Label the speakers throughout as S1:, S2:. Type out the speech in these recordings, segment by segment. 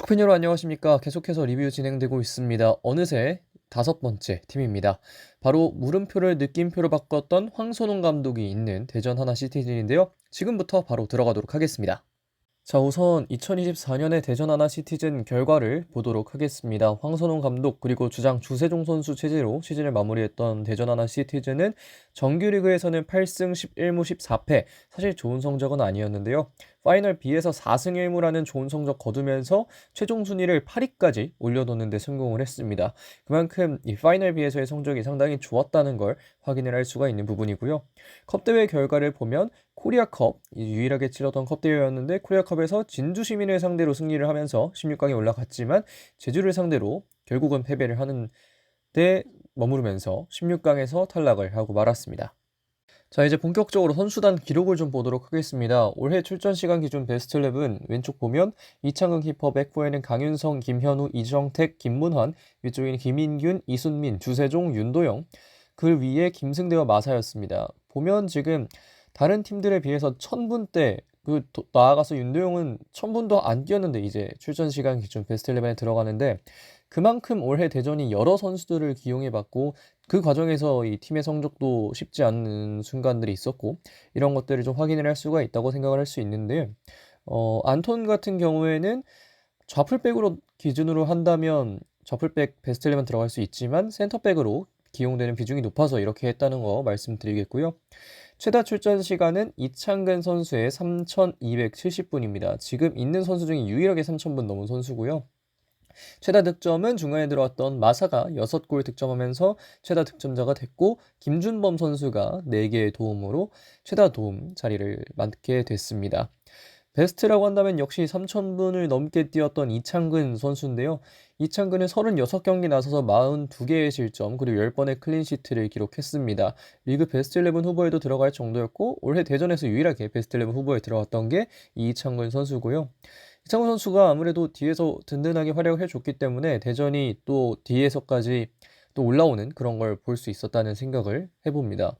S1: 축구팬 여러분 안녕하십니까. 계속해서 리뷰 진행되고 있습니다. 어느새 5번째 팀입니다. 바로 물음표를 느낌표로 바꿨던 황선홍 감독이 있는 대전 하나 시티즌인데요. 지금부터 바로 들어가도록 하겠습니다. 자, 우선 2024년의 대전 하나 시티즌 결과를 보도록 하겠습니다. 황선홍 감독 그리고 주장 주세종 선수 체제로 시즌을 마무리했던 대전 하나 시티즌은 정규리그에서는 8승 11무 14패, 사실 좋은 성적은 아니었는데요. 파이널 B에서 4승 1무라는 좋은 성적 거두면서 최종 순위를 8위까지 올려놓는 데 성공을 했습니다. 그만큼 이 파이널 B에서의 성적이 상당히 좋았다는 걸 확인을 할 수가 있는 부분이고요. 컵대회 결과를 보면 코리아컵, 유일하게 치렀던 컵대회였는데 코리아컵에서 진주시민을 상대로 승리를 하면서 16강에 올라갔지만 제주를 상대로 결국은 패배를 하는 데 머무르면서 16강에서 탈락을 하고 말았습니다. 자, 이제 본격적으로 선수단 기록을 좀 보도록 하겠습니다. 올해 출전 시간 기준 베스트 11 왼쪽 보면 이창근 키퍼, 백포에는 강윤성, 김현우, 이정택, 김문환, 위쪽에는 김인균, 이순민, 주세종, 윤도영, 그 위에 김승대와 마사였습니다. 보면 지금 다른 팀들에 비해서 1000분대 나아가서 윤도영은 1000분도 안 뛰었는데 이제 출전 시간 기준 베스트 11에 들어가는데 그만큼 올해 대전이 여러 선수들을 기용해봤고 그 과정에서 이 팀의 성적도 쉽지 않은 순간들이 있었고 이런 것들을 좀 확인을 할 수가 있다고 생각을 할 수 있는데 안톤 같은 경우에는 좌풀백으로 기준으로 한다면 좌풀백 베스트 11 들어갈 수 있지만 센터백으로 기용되는 비중이 높아서 이렇게 했다는 거 말씀드리겠고요. 최다 출전 시간은 이창근 선수의 3,270분입니다. 지금 있는 선수 중에 유일하게 3,000분 넘은 선수고요. 최다 득점은 중간에 들어왔던 마사가 6골 득점하면서 최다 득점자가 됐고 김준범 선수가 4개의 도움으로 최다 도움 자리를 맡게 됐습니다. 베스트라고 한다면 역시 3,000분을 넘게 뛰었던 이창근 선수인데요. 이창근은 36경기 나서서 42개의 실점 그리고 10번의 클린시트를 기록했습니다. 리그 베스트 11 후보에도 들어갈 정도였고 올해 대전에서 유일하게 베스트 11 후보에 들어갔던 게 이창근 선수고요. 이창근 선수가 아무래도 뒤에서 든든하게 활약을 해줬기 때문에 대전이 또 뒤에서까지 또 올라오는 그런 걸 볼 수 있었다는 생각을 해봅니다.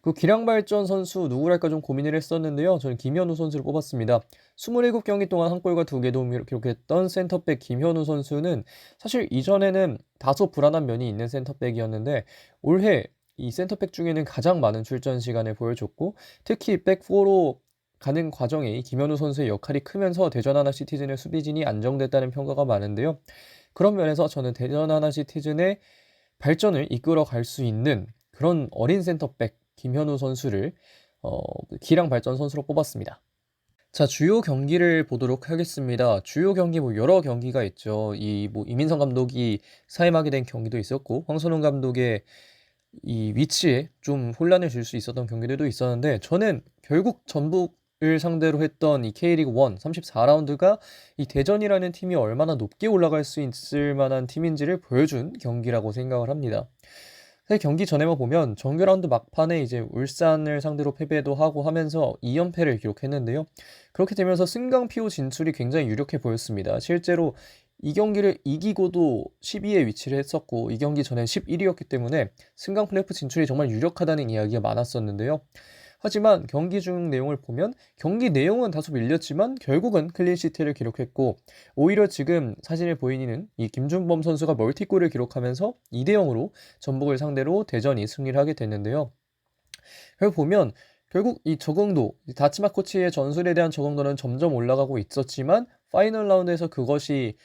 S1: 그 기량발전 선수 누구랄까 좀 고민을 했었는데요. 저는 김현우 선수를 뽑았습니다. 27경기 동안 한 골과 2개 도움을 기록했던 센터백 김현우 선수는 사실 이전에는 다소 불안한 면이 있는 센터백이었는데 올해 이 센터백 중에는 가장 많은 출전 시간을 보여줬고 특히 백포로 가는 과정에 이 김현우 선수의 역할이 크면서 대전 하나 시티즌의 수비진이 안정됐다는 평가가 많은데요. 그런 면에서 저는 대전 하나 시티즌의 발전을 이끌어 갈 수 있는 그런 어린 센터백 김현우 선수를 기량 발전 선수로 뽑았습니다. 자, 주요 경기를 보도록 하겠습니다. 주요 경기 여러 경기가 있죠. 이민성 감독이 사임하게 된 경기도 있었고 황선홍 감독의 이 위치에 좀 혼란을 줄 수 있었던 경기들도 있었는데 저는 결국 전북을 상대로 했던 이 K리그 1 34라운드가 이 대전이라는 팀이 얼마나 높게 올라갈 수 있을 만한 팀인지를 보여준 경기라고 생각을 합니다. 사실 경기 전에만 보면 정규 라운드 막판에 이제 울산을 상대로 패배도 하고 하면서 2연패를 기록했는데요. 그렇게 되면서 승강 피오 진출이 굉장히 유력해 보였습니다. 실제로 이 경기를 이기고도 12위에 위치를 했었고 이 경기 전엔 11위였기 때문에 승강 플레이오프 진출이 정말 유력하다는 이야기가 많았었는데요. 하지만 경기 중 내용을 보면 경기 내용은 다소 밀렸지만 결국은 클린시트를 기록했고 오히려 지금 사진에 보이는 이 김준범 선수가 멀티골을 기록하면서 2대 0으로 전북을 상대로 대전이 승리를 하게 됐는데요. 그걸 보면 결국 이 적응도 다치마 코치의 전술에 대한 적응도는 점점 올라가고 있었지만 파이널 라운드에서 그것이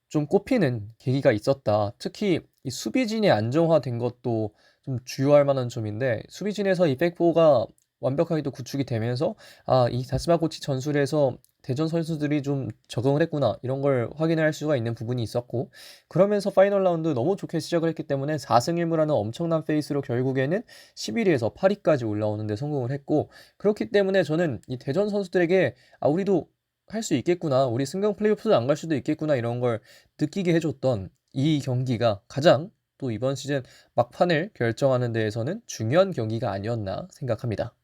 S1: 좀 꼽히는 계기가 있었다. 특히 이 수비진이 안정화된 것도 좀 주요할 만한 점인데 수비진에서 이 백포가 완벽하게 또 구축이 되면서 이 다스마 코치 전술에서 대전 선수들이 좀 적응을 했구나 이런 걸 확인할 수가 있는 부분이 있었고 그러면서 파이널 라운드 너무 좋게 시작을 했기 때문에 4승 1무라는 엄청난 페이스로 결국에는 11위에서 8위까지 올라오는 데 성공을 했고 그렇기 때문에 저는 이 대전 선수들에게 우리도 할 수 있겠구나. 우리 승강 플레이오프도 안 갈 수도 있겠구나. 이런 걸 느끼게 해줬던 이 경기가 가장 또 이번 시즌 막판을 결정하는 데에서는 중요한 경기가 아니었나 생각합니다.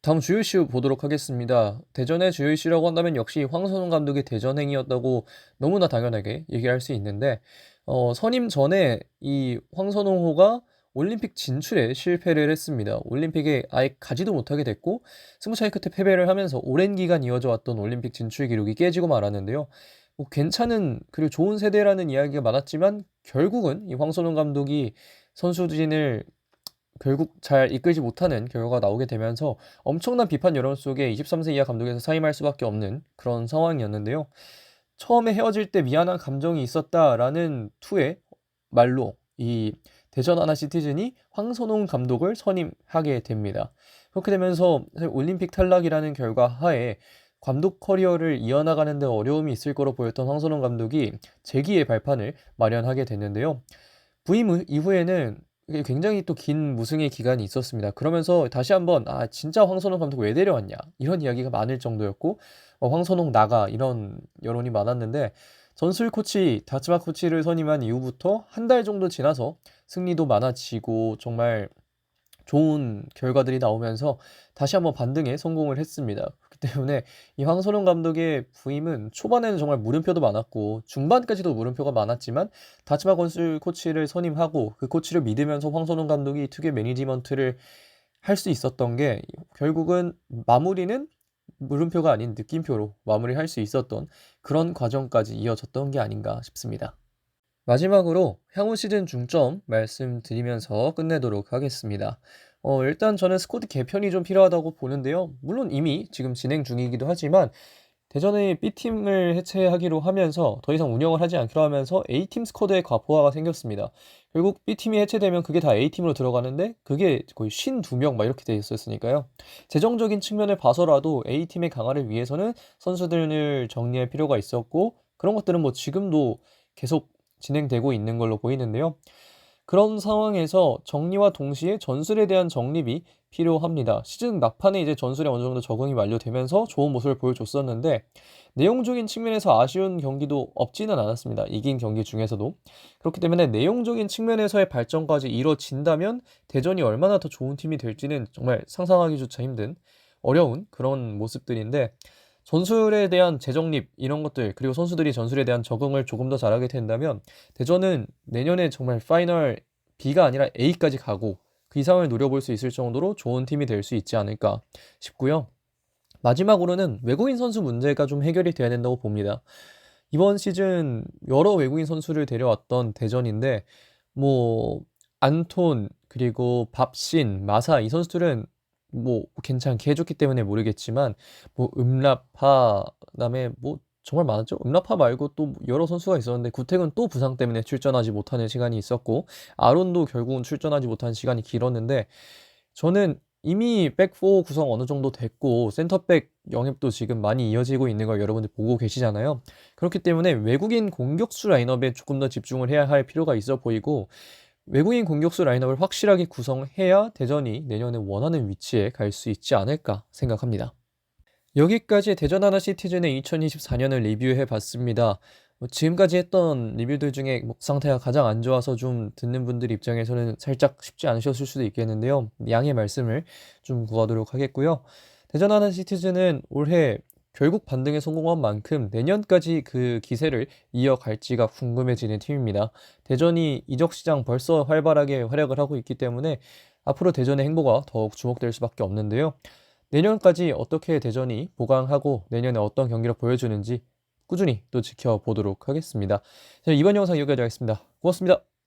S1: 다음 주요 이슈 보도록 하겠습니다. 대전의 주요 이슈라고 한다면 역시 황선홍 감독의 대전행이었다고 너무나 당연하게 얘기할 수 있는데 선임 전에 이 황선홍호가 올림픽 진출에 실패를 했습니다. 올림픽에 아예 가지도 못하게 됐고 승부차이 끝에 패배를 하면서 오랜 기간 이어져 왔던 올림픽 진출 기록이 깨지고 말았는데요. 괜찮은 그리고 좋은 세대라는 이야기가 많았지만 결국은 이 황선홍 감독이 선수진을 결국 잘 이끌지 못하는 결과가 나오게 되면서 엄청난 비판 여론 속에 23세 이하 감독에서 사임할 수밖에 없는 그런 상황이었는데요. 처음에 헤어질 때 미안한 감정이 있었다라는 투의 말로 이 대전 하나 시티즌이 황선홍 감독을 선임하게 됩니다. 그렇게 되면서 사실 올림픽 탈락이라는 결과 하에 감독 커리어를 이어나가는 데 어려움이 있을 거로 보였던 황선홍 감독이 재기의 발판을 마련하게 됐는데요. 부임 이후에는 이게 굉장히 또 긴 무승의 기간이 있었습니다. 그러면서 다시 한번 "아 진짜 황선홍 감독 왜 데려왔냐." 이런 이야기가 많을 정도였고 "황선홍 나가." 이런 여론이 많았는데 전술 코치 다츠마 코치를 선임한 이후부터 한 달 정도 지나서 승리도 많아지고 정말 좋은 결과들이 나오면서 다시 한번 반등에 성공을 했습니다. 그렇기 때문에 이 황선홍 감독의 부임은 초반에는 정말 물음표도 많았고 중반까지도 물음표가 많았지만 다치마 건술 코치를 선임하고 그 코치를 믿으면서 황선홍 감독이 특유의 매니지먼트를 할 수 있었던 게 결국은 마무리는 물음표가 아닌 느낌표로 마무리할 수 있었던 그런 과정까지 이어졌던 게 아닌가 싶습니다. 마지막으로 향후 시즌 중점 말씀드리면서 끝내도록 하겠습니다. 일단 저는 스쿼드 개편이 좀 필요하다고 보는데요. 물론 이미 지금 진행 중이기도 하지만 대전의 B팀을 해체하기로 하면서 더 이상 운영을 하지 않기로 하면서 A팀 스쿼드의 과포화가 생겼습니다. 결국 B팀이 해체되면 그게 다 A팀으로 들어가는데 그게 거의 52명 막 이렇게 돼 있었으니까요. 재정적인 측면을 봐서라도 A팀의 강화를 위해서는 선수들을 정리할 필요가 있었고 그런 것들은 뭐 지금도 계속 진행되고 있는 걸로 보이는데요. 그런 상황에서 정리와 동시에 전술에 대한 정립이 필요합니다. 시즌 막판에 이제 전술에 어느 정도 적응이 완료되면서 좋은 모습을 보여줬었는데 내용적인 측면에서 아쉬운 경기도 없지는 않았습니다. 이긴 경기 중에서도. 그렇기 때문에 내용적인 측면에서의 발전까지 이뤄진다면 대전이 얼마나 더 좋은 팀이 될지는 정말 상상하기조차 힘든 어려운 그런 모습들인데 전술에 대한 재정립 이런 것들 그리고 선수들이 전술에 대한 적응을 조금 더 잘하게 된다면 대전은 내년에 정말 파이널 B가 아니라 A까지 가고 그 이상을 노려볼 수 있을 정도로 좋은 팀이 될 수 있지 않을까 싶고요. 마지막으로는 외국인 선수 문제가 좀 해결이 돼야 된다고 봅니다. 이번 시즌 여러 외국인 선수를 데려왔던 대전인데 뭐 안톤 그리고 밥신, 마사 이 선수들은 뭐 괜찮게 해줬기 때문에 모르겠지만 뭐 음라파 그다음에 뭐 정말 많았죠. 음라파 말고 또 여러 선수가 있었는데 구택은 또 부상 때문에 출전하지 못하는 시간이 있었고 아론도 결국은 출전하지 못한 시간이 길었는데 저는 이미 백포 구성 어느 정도 됐고 센터백 영입도 지금 많이 이어지고 있는 걸 여러분들 보고 계시잖아요. 그렇기 때문에 외국인 공격수 라인업에 조금 더 집중을 해야 할 필요가 있어 보이고 외국인 공격수 라인업을 확실하게 구성해야 대전이 내년에 원하는 위치에 갈 수 있지 않을까 생각합니다. 여기까지 대전 하나 시티즌의 2024년을 리뷰해 봤습니다. 지금까지 했던 리뷰들 중에 목 상태가 가장 안 좋아서 좀 듣는 분들 입장에서는 살짝 쉽지 않으셨을 수도 있겠는데요. 양해 말씀을 좀 구하도록 하겠고요. 대전 하나 시티즌은 올해 결국 반등에 성공한 만큼 내년까지 그 기세를 이어갈지가 궁금해지는 팀입니다. 대전이 이적 시장 벌써 활발하게 활약을 하고 있기 때문에 앞으로 대전의 행보가 더욱 주목될 수밖에 없는데요. 내년까지 어떻게 대전이 보강하고 내년에 어떤 경기를 보여주는지 꾸준히 또 지켜보도록 하겠습니다. 이번 영상 여기까지 하겠습니다. 고맙습니다.